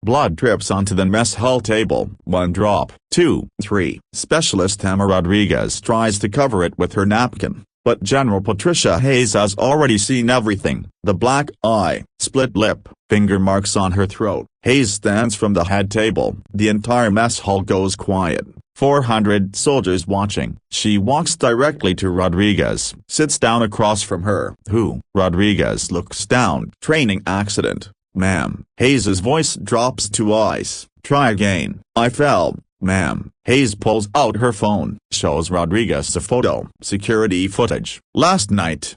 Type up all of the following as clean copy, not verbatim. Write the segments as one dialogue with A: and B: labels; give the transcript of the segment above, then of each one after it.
A: Blood drips onto the mess hall table. 1 drop. 2, 3. Specialist Emma Rodriguez tries to cover it with her napkin, but General Patricia Hayes has already seen everything. The black eye, split lip, finger marks on her throat. Hayes stands from the head table. The entire mess hall goes quiet. 400 soldiers watching. She walks directly to Rodriguez, sits down across from her. Who? Rodriguez looks down. Training accident, ma'am. Hayes's voice drops to ice. Try again. I fell, ma'am. Hayes pulls out her phone, shows Rodriguez a photo. Security footage. Last night.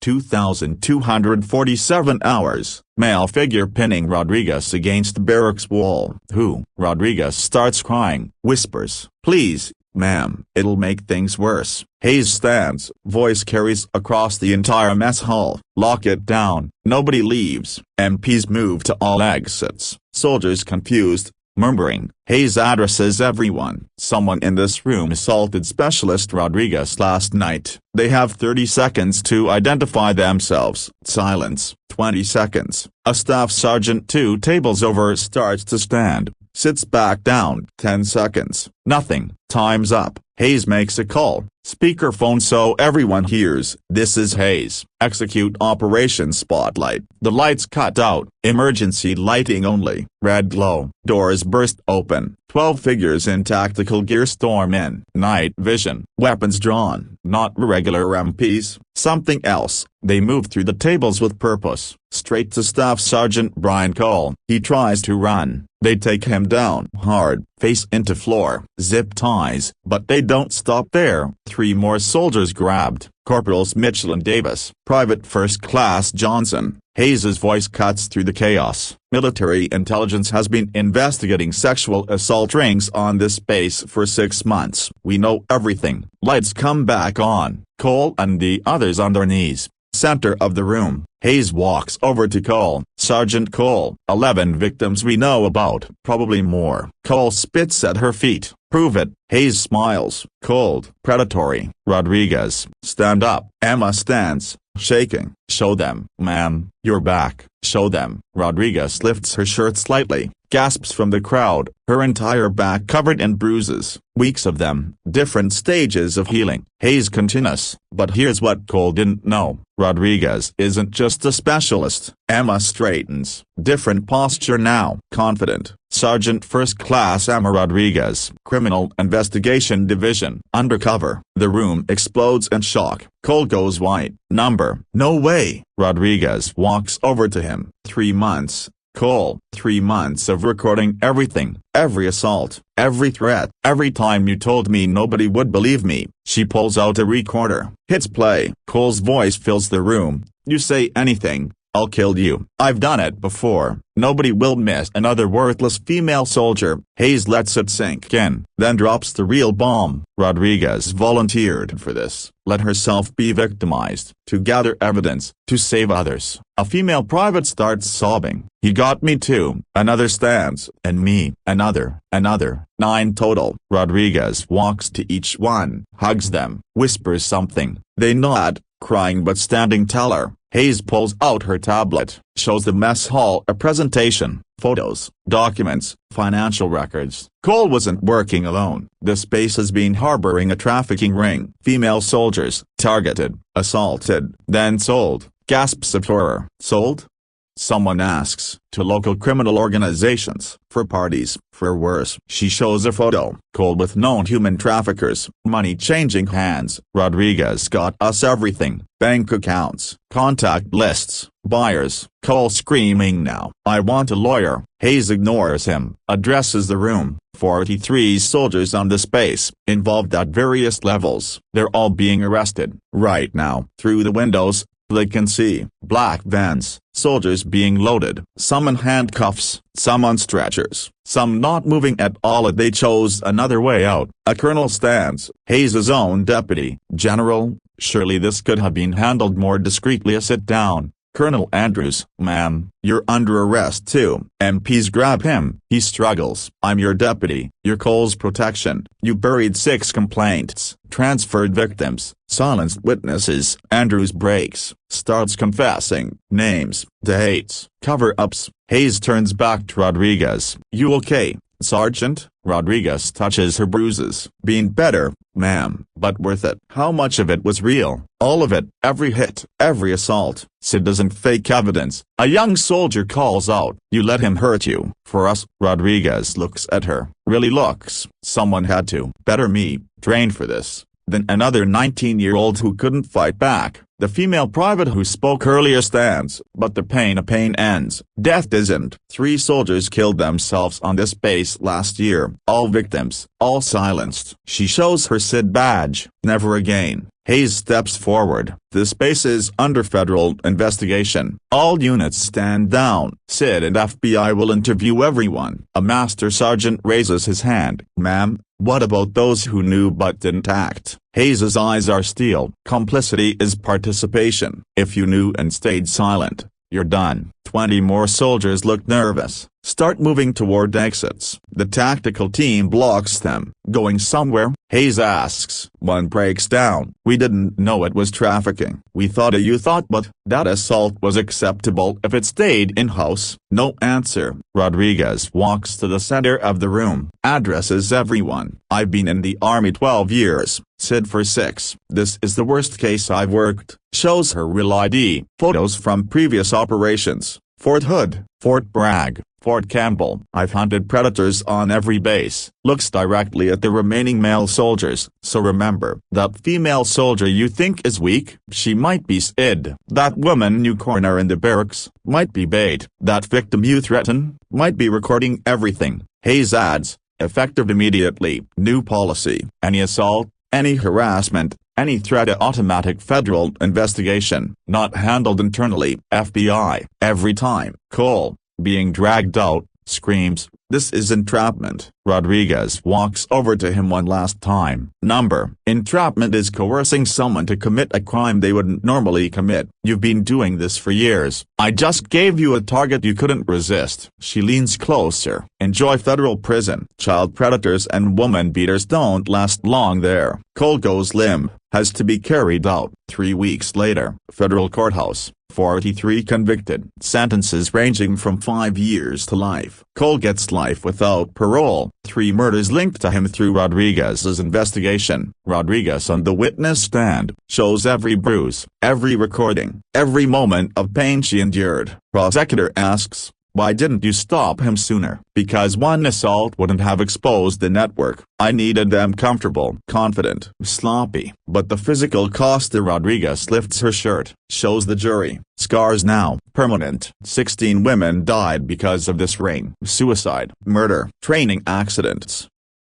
A: 2,247 hours. Male figure pinning Rodriguez against barracks wall. Who? Rodriguez starts crying, whispers, please, ma'am. It'll make things worse. Hayes stands. Voice carries across the entire mess hall. Lock it down. Nobody leaves. MPs move to all exits. Soldiers confused, murmuring. Hayes addresses everyone. Someone in this room assaulted Specialist Rodriguez last night. They have 30 seconds to identify themselves. Silence. 20 seconds. A staff sergeant 2 tables over starts to stand, sits back down. 10 seconds. Nothing. Time's up. Hayes makes a call. Speakerphone so everyone hears. This is Hayes. Execute Operation Spotlight. The lights cut out. Emergency lighting only. Red glow. Doors burst open. 12 figures in tactical gear storm in. Night vision. Weapons drawn. Not regular MPs. Something else. They move through the tables with purpose. Straight to Staff Sergeant Brian Cole. He tries to run. They take him down hard, face into floor. Zip ties. But they don't stop there. 3 more soldiers grabbed. Corporals Mitchell and Davis. Private First Class Johnson. Hayes's voice cuts through the chaos. Military intelligence has been investigating sexual assault rings on this base for 6 months. We know everything. Lights come back on. Cole and the others on their knees. Center of the room. Hayes walks over to Cole. Sergeant Cole. 11 victims we know about. Probably more. Cole spits at her feet. Prove it. Hayes smiles. Cold. Predatory. Rodriguez. Stand up. Emma stands, shaking. Show them. Ma'am, you're back. Show them. Rodriguez lifts her shirt slightly. Gasps from the crowd, her entire back covered in bruises, weeks of them, different stages of healing. Hayes continues, but here's what Cole didn't know. Rodriguez isn't just a specialist. Emma straightens, different posture now, confident. Sergeant First Class Emma Rodriguez, Criminal Investigation Division, undercover. The room explodes in shock. Cole goes white. Number. No way. Rodriguez walks over to him. 3 months. Cole, 3 months of recording everything, every assault, every threat. Every time you told me nobody would believe me. She pulls out a recorder, hits play. Cole's voice fills the room. You say anything, I'll kill you. I've done it before. Nobody will miss another worthless female soldier. Hayes lets it sink in, then drops the real bomb. Rodriguez volunteered for this, let herself be victimized, to gather evidence, to save others. A female private starts sobbing. He got me too. Another stands, and me, another, 9 total. Rodriguez walks to each one, hugs them, whispers something. They nod, crying but standing taller. Hayes pulls out her tablet, shows the mess hall a presentation, photos, documents, financial records. Cole wasn't working alone. This base has been harboring a trafficking ring. Female soldiers, targeted, assaulted, then sold. Gasps of horror. Sold? Someone asks. To local criminal organizations, for parties, for worse. She shows a photo. Cole with known human traffickers, money changing hands. Rodriguez got us everything. Bank accounts, contact lists, buyers. Cole screaming now. I want a lawyer. Hayes ignores him, addresses the room. 43 soldiers on the space, involved at various levels. They're all being arrested. Right now. Through the windows, they can see black vans, soldiers being loaded, some in handcuffs, some on stretchers, some not moving at all. They chose another way out. A colonel stands, Hayes' own deputy. General, surely this could have been handled more discreetly. Sit down, Colonel Andrews, ma'am, you're under arrest too. MPs grab him. He struggles. I'm your deputy, your Cole's protection. You buried 6 complaints, transferred victims, silenced witnesses. Andrews breaks, starts confessing, names, dates, cover-ups. Hayes turns back to Rodriguez. You okay, Sergeant? Rodriguez touches her bruises. Been better, ma'am, but worth it. How much of it was real? All of it, every hit, every assault. Sid doesn't fake evidence. A young soldier calls out, you let him hurt you. For us, Rodriguez looks at her. Really looks. Someone had to. Better me, train for this, than another 19-year-old who couldn't fight back. The female private who spoke earlier stands, but the pain ends. Death isn't. 3 soldiers killed themselves on this base last year. All victims, all silenced. She shows her SID badge. Never again. Hayes steps forward. This base is under federal investigation. All units stand down. SID and FBI will interview everyone. A master sergeant raises his hand. Ma'am, what about those who knew but didn't act? Hayes's eyes are steel. Complicity is participation. If you knew and stayed silent, you're done. 20 more soldiers look nervous. Start moving toward exits. The tactical team blocks them. Going somewhere? Hayes asks. One breaks down. We didn't know it was trafficking. We thought you thought, but that assault was acceptable if it stayed in-house. No answer. Rodriguez walks to the center of the room. Addresses everyone. I've been in the Army 12 years. SID for 6. This is the worst case I've worked. Shows her real ID. Photos from previous operations. Fort Hood, Fort Bragg, Fort Campbell. I've hunted predators on every base. Looks directly at the remaining male soldiers. So remember, that female soldier you think is weak, she might be SID. That woman you corner in the barracks, might be bait. That victim you threaten, might be recording everything. Hayes adds, effective immediately. New policy. Any assault, any harassment, any threat, automatic federal investigation. Not handled internally. FBI. Every time. Cole, being dragged out, screams, this is entrapment. Rodriguez walks over to him one last time. Number. Entrapment is coercing someone to commit a crime they wouldn't normally commit. You've been doing this for years. I just gave you a target you couldn't resist. She leans closer. Enjoy federal prison. Child predators and woman beaters don't last long there. Cole goes limp. Has to be carried out. 3 weeks later. Federal courthouse. 43 convicted. Sentences ranging from 5 years to life. Cole gets life without parole. 3 murders linked to him through Rodriguez's investigation. Rodriguez on the witness stand, shows every bruise, every recording, every moment of pain she endured. Prosecutor asks, why didn't you stop him sooner? Because one assault wouldn't have exposed the network. I needed them comfortable, confident, sloppy. But the physical cost. Rodriguez lifts her shirt, shows the jury. Scars now, permanent. 16 women died because of this ring. Suicide, murder, training accidents.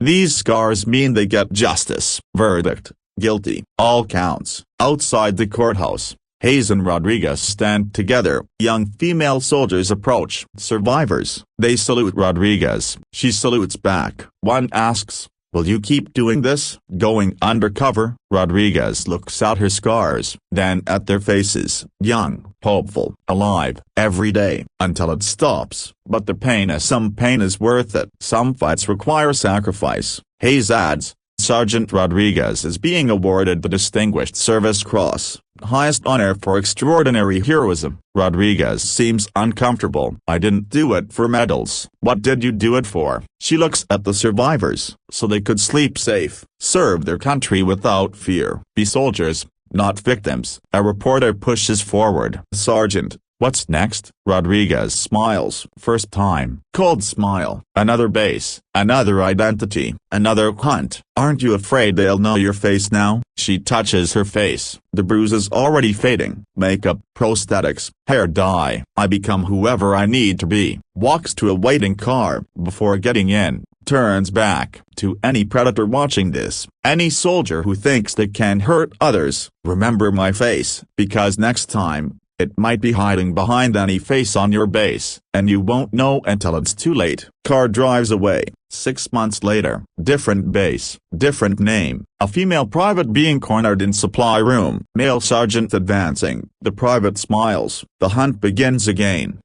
A: These scars mean they get justice. Verdict, guilty. All counts. Outside the courthouse, Hayes and Rodriguez stand together. Young female soldiers approach. Survivors. They salute Rodriguez. She salutes back. One asks, will you keep doing this? Going undercover? Rodriguez looks at her scars, then at their faces. Young, hopeful, alive, every day, until it stops. But the pain is worth it. Some fights require sacrifice. Hayes adds, Sergeant Rodriguez is being awarded the Distinguished Service Cross, highest honor for extraordinary heroism. Rodriguez seems uncomfortable. I didn't do it for medals. What did you do it for? She looks at the survivors, so they could sleep safe, serve their country without fear, be soldiers, not victims. A reporter pushes forward. Sergeant, what's next? Rodriguez smiles. First time. Cold smile. Another base. Another identity. Another hunt. Aren't you afraid they'll know your face now? She touches her face. The bruises already fading. Makeup, prosthetics, hair dye. I become whoever I need to be. Walks to a waiting car. Before getting in, turns back. To any predator watching this, any soldier who thinks they can hurt others, remember my face, because next time, It might be hiding behind any face on your base, and you won't know until it's too late. Car drives away. 6 months later, different base, different name. A female private being cornered in supply room. Male sergeant advancing. The private smiles. The hunt begins again.